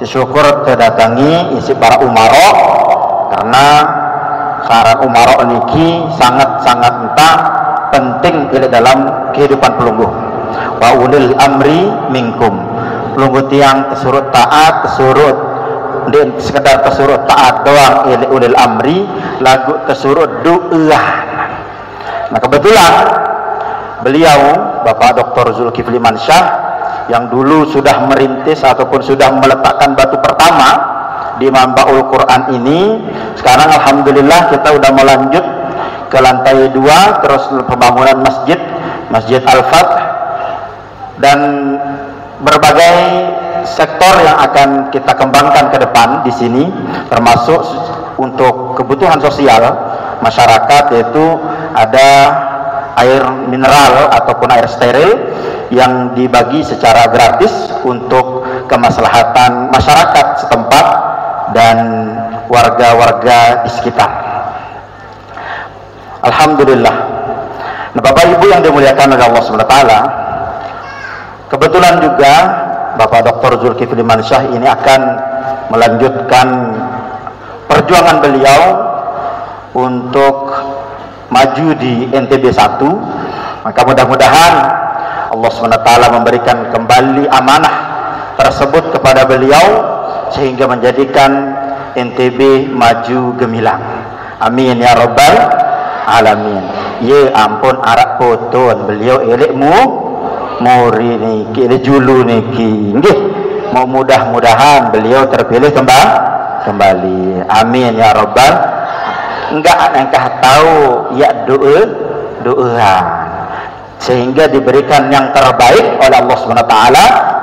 syukur terdatangi isi para umaro, karena saran umaro niki sangat-sangat entah penting di dalam kehidupan pelungguh. Wa ulil amri minkum, pelungguh tiang kesurut taat, kesurut di sekedar kesurut taat doang ulil amri, lagu kesurut du'ah. Nah kebetulan beliau Bapak Dr. Zulkifli Mansyah yang dulu sudah merintis ataupun sudah meletakkan batu pertama di Manbaul Quran ini, sekarang alhamdulillah kita udah melanjut ke lantai 2, terus pembangunan Masjid Al-Fath dan berbagai sektor yang akan kita kembangkan ke depan di sini, termasuk untuk kebutuhan sosial masyarakat, yaitu ada air mineral ataupun air steril yang dibagi secara gratis untuk kemaslahatan masyarakat setempat dan warga-warga di sekitar. Alhamdulillah. Nah, Bapak Ibu yang dimuliakan oleh Allah SWT, kebetulan juga Bapak Dr. Zulkifli Mansyah ini akan melanjutkan perjuangan beliau untuk maju di NTB 1. Maka mudah-mudahan Allah SWT memberikan kembali amanah tersebut kepada beliau sehingga menjadikan NTB maju gemilang. Amin ya rabbal alamin. Ya ampun arak poton beliau elekmu muri niki ele julu niki nggih, mau mudah-mudahan beliau terpilih kembali. Amin ya rabbal. Enggak engkau tahu ya doa sehingga diberikan yang terbaik oleh Allah SWT.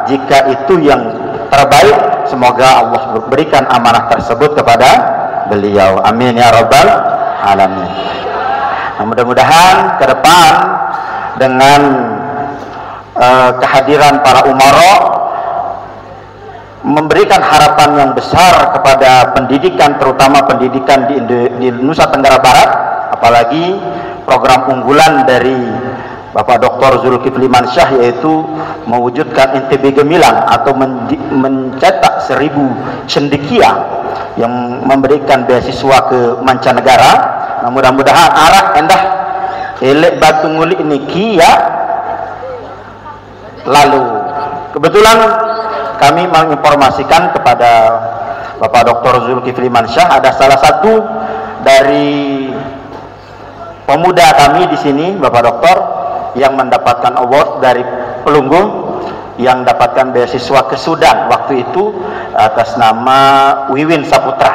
Jika itu yang terbaik, semoga Allah berikan amanah tersebut kepada beliau. Amin ya rabbal alamin. Nah, mudah-mudahan ke depan dengan kehadiran para umaro memberikan harapan yang besar kepada pendidikan, terutama pendidikan di Nusa Tenggara Barat, apalagi program unggulan dari Bapak Dr. Zulkifli Mansyah, yaitu mewujudkan NTB gemilang atau mencetak 1000 cendekia yang memberikan beasiswa ke mancanegara. Nah, mudah-mudahan arak endah elek batu ngulik niki ya. Lalu kebetulan kami menginformasikan kepada Bapak Dr. Zulkifli Mansyah, ada salah satu dari pemuda kami di sini, Bapak Doktor, yang mendapatkan award dari pelungguh, yang dapatkan beasiswa ke Sudan waktu itu atas nama Wiwin Saputra.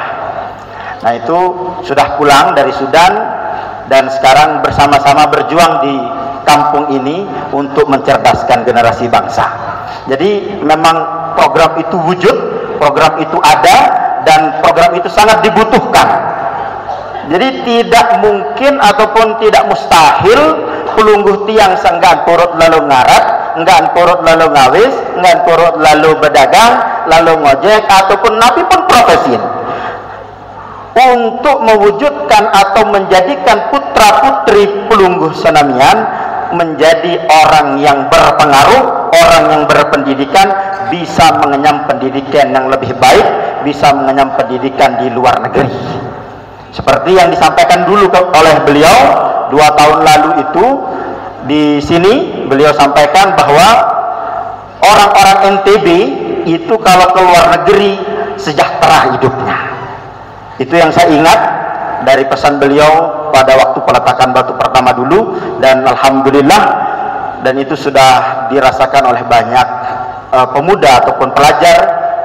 Nah itu sudah pulang dari Sudan dan sekarang bersama-sama berjuang di kampung ini untuk mencerdaskan generasi bangsa. Jadi memang program itu wujud, program itu ada, dan program itu sangat dibutuhkan. Jadi tidak mungkin ataupun tidak mustahil pelungguh tiang senggan purut lalu ngarat, enggan purut lalu ngawis, enggan purut lalu berdagang, lalu ngojek, ataupun napi pun profesi, untuk mewujudkan atau menjadikan putra putri pelungguh Senamian menjadi orang yang berpengaruh, orang yang berpendidikan, bisa mengenyam pendidikan yang lebih baik, bisa mengenyam pendidikan di luar negeri. Seperti yang disampaikan dulu oleh beliau 2 tahun lalu itu, di sini beliau sampaikan bahwa orang-orang NTB itu kalau ke luar negeri sejahtera hidupnya. Itu yang saya ingat dari pesan beliau pada waktu peletakan batu pertama dulu, dan alhamdulillah, dan itu sudah dirasakan oleh banyak pemuda ataupun pelajar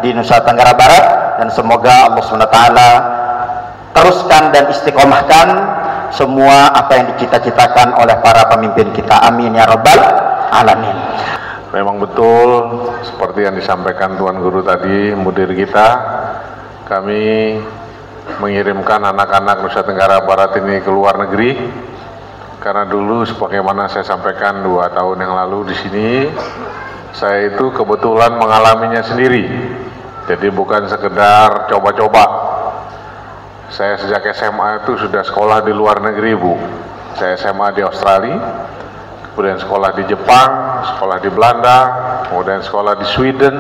di Nusa Tenggara Barat, dan semoga Allah SWT teruskan dan istiqomahkan semua apa yang dicita-citakan oleh para pemimpin kita. Amin ya rabbal alamin. Memang betul seperti yang disampaikan Tuan Guru tadi, mudir kita, kami mengirimkan anak-anak Nusa Tenggara Barat ini ke luar negeri karena dulu sebagaimana saya sampaikan 2 tahun yang lalu di sini, saya itu kebetulan mengalaminya sendiri. Jadi bukan sekedar coba-coba. Saya sejak SMA itu sudah sekolah di luar negeri, Bu. Saya SMA di Australia, kemudian sekolah di Jepang, sekolah di Belanda, kemudian sekolah di Sweden,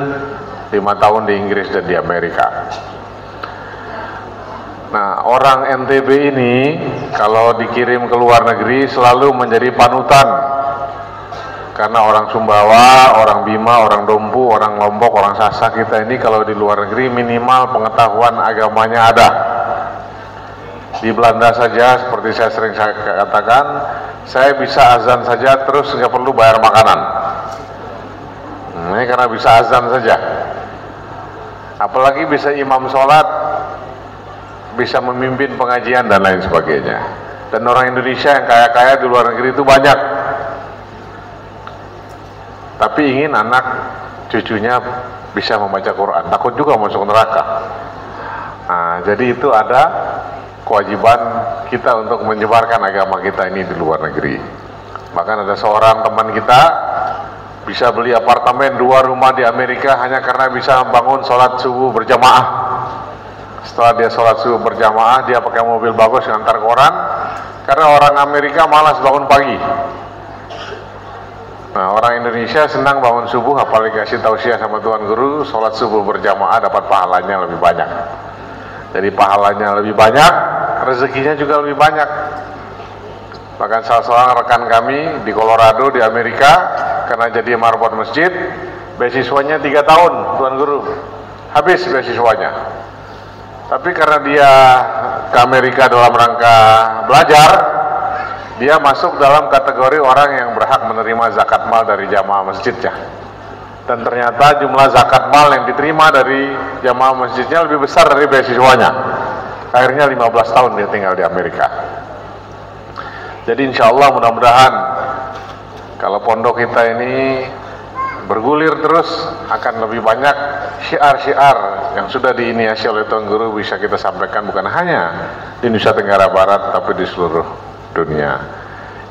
5 tahun di Inggris dan di Amerika. Nah, orang NTB ini kalau dikirim ke luar negeri selalu menjadi panutan. Karena orang Sumbawa, orang Bima, orang Dompu, orang Lombok, orang Sasak kita ini kalau di luar negeri minimal pengetahuan agamanya ada. Di Belanda saja seperti saya sering katakan, saya bisa azan saja terus nggak perlu bayar makanan. Ini karena bisa azan saja. Apalagi bisa imam sholat, bisa memimpin pengajian dan lain sebagainya. Dan orang Indonesia yang kaya-kaya di luar negeri itu banyak. Tapi ingin anak cucunya bisa membaca Quran, takut juga masuk neraka. Nah, jadi itu ada kewajiban kita untuk menyebarkan agama kita ini di luar negeri. Bahkan ada seorang teman kita bisa beli apartemen 2 rumah di Amerika hanya karena bisa membangun sholat subuh berjamaah. Setelah dia sholat subuh berjamaah, dia pakai mobil bagus ngantar koran, karena orang Amerika malas bangun pagi. Nah, orang Indonesia senang bangun subuh, apalagi kasih tausiah sama Tuan Guru, sholat subuh berjamaah dapat pahalanya lebih banyak. Jadi pahalanya lebih banyak, rezekinya juga lebih banyak. Bahkan salah seorang rekan kami di Colorado di Amerika, karena jadi marbot masjid, beasiswanya 3 tahun, Tuan Guru, habis beasiswanya. Tapi karena dia ke Amerika dalam rangka belajar, dia masuk dalam kategori orang yang berhak menerima zakat mal dari jamaah masjidnya. Dan ternyata jumlah zakat mal yang diterima dari jamaah masjidnya lebih besar dari beasiswanya. Akhirnya 15 tahun dia tinggal di Amerika. Jadi insya Allah mudah-mudahan kalau pondok kita ini bergulir terus, akan lebih banyak syiar-syiar yang sudah diinisiasi oleh Tuan Guru bisa kita sampaikan bukan hanya di Nusa Tenggara Barat tapi di seluruh dunia.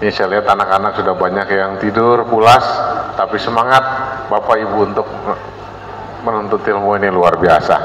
Ini saya lihat anak-anak sudah banyak yang tidur pulas, tapi semangat Bapak Ibu untuk menuntut ilmu ini luar biasa.